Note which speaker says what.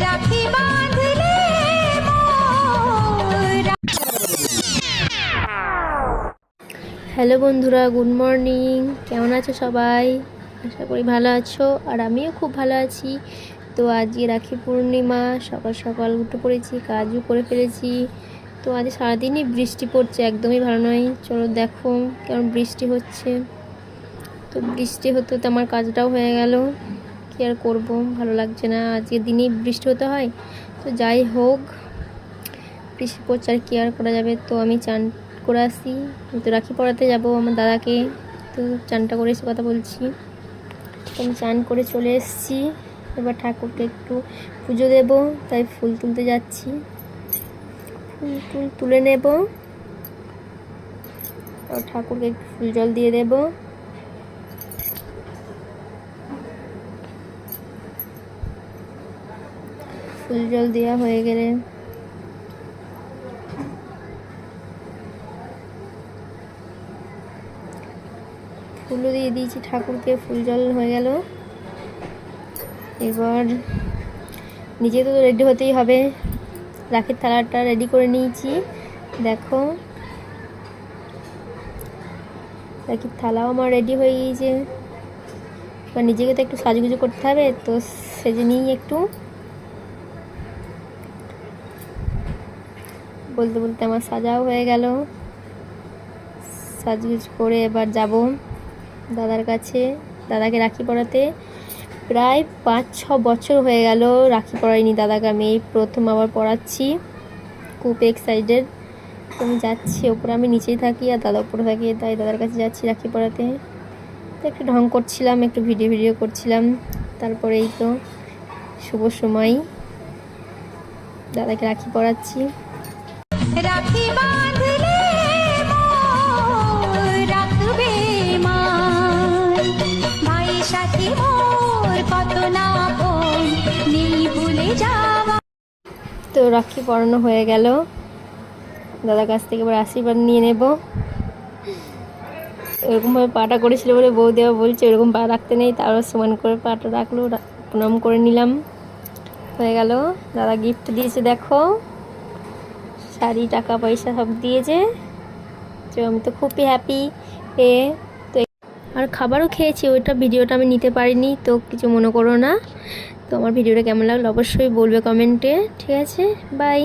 Speaker 1: রাখি বাঁধলে
Speaker 2: হ্যালো বন্ধুরা, good morning. কেমন আছো সবাই? আশা করি ভালো আছো, আর আমিও খুব ভালো আছি। তো আজকে রাখি পূর্ণিমা, সকাল সকাল উঠে পড়েছি, কাজও করে ফেলেছি। তো আজ সারাদিনই বৃষ্টি পড়ছে, একদমই ভালো নয়। চলো দেখো কেমন বৃষ্টি হচ্ছে। তো বৃষ্টি হতে হতে আমার কাজটাও হয়ে গেল। কী আর করবো, ভালো লাগছে না, আজকের দিনই বৃষ্টি হতে হয়। তো যাই হোক, বৃষ্টি পড়ছে আর কি আর করা যাবে। তো আমি চান করে আসি, তো রাখি পড়াতে যাব আমার দাদাকে। তো চানটা করে এসে কথা বলছি। তো আমি চান করে চলে এসেছি, এবার ঠাকুরকে একটু পুজো দেব, তাই ফুল তুলতে যাচ্ছি। ফুল তুলে নেব, আর ঠাকুরকে একটু ফুল জল দিয়ে দেব। ফুল জল দেওয়া হয়ে গেলে ফুলও দিয়ে দিয়েছি ঠাকুরকে, ফুল জল হয়ে গেল। এবার নিজে তো রেডি হতেই হবে। রাখির থালাটা রেডি করে নিয়েছি, দেখো রাখির থালাও আমার রেডি হয়ে গিয়েছে। এবার নিজেকে তো একটু সাজুগুজু করতে হবে, তো সেজে নিই একটু। বলতে বলতে আমার সাজাও হয়ে গেল। সাজগুজ করে এবার যাব দাদার কাছে, দাদাকে রাখি পরাতে। প্রায় 5-6 বছর হয়ে গেল রাখি পরাইনি দাদাকে, আমি এই প্রথম আবার পরাচ্ছি। খুব এক্সাইটেড। তো আমি যাচ্ছি ওপরে, আমি নিচেই থাকি আর দাদা উপরে থাকি, তাই দাদার কাছে যাচ্ছি রাখি পরাতে। তো একটু ঢং করছিলাম, একটু ভিডিও করছিলাম। তারপরে এই তো শুভ সময়, দাদাকে রাখি পরাচ্ছি।
Speaker 1: রাখি বাঁধলে রাখবে মা, ভাই সাথী মোর কত না আপন, নেই ভুলে যাওয়া।
Speaker 2: তো রাখি পরানো হয়ে গেল, দাদার কাছ থেকে এবার আশীর্বাদ নিয়ে নেব। এরকমভাবে পাটা করেছিল বলে বৌদি আবার বলছে এরকম পা রাখতে নেই, তারও সমান করে পাটা রাখলো, প্রণাম করে নিলাম। হয়ে গেল। দাদা গিফট দিয়েছে, দেখো শাড়ি, টাকা পয়সা সব দিয়েছে। তো আমি তো খুবই হ্যাপি পেয়ে। তো আর খাবারও খেয়েছি, ওইটা ভিডিওটা আমি নিতে পারিনি, তো কিছু মনে করো না। তো আমার ভিডিওটা কেমন লাগলো অবশ্যই বলবে কমেন্টে। ঠিক আছে, বাই।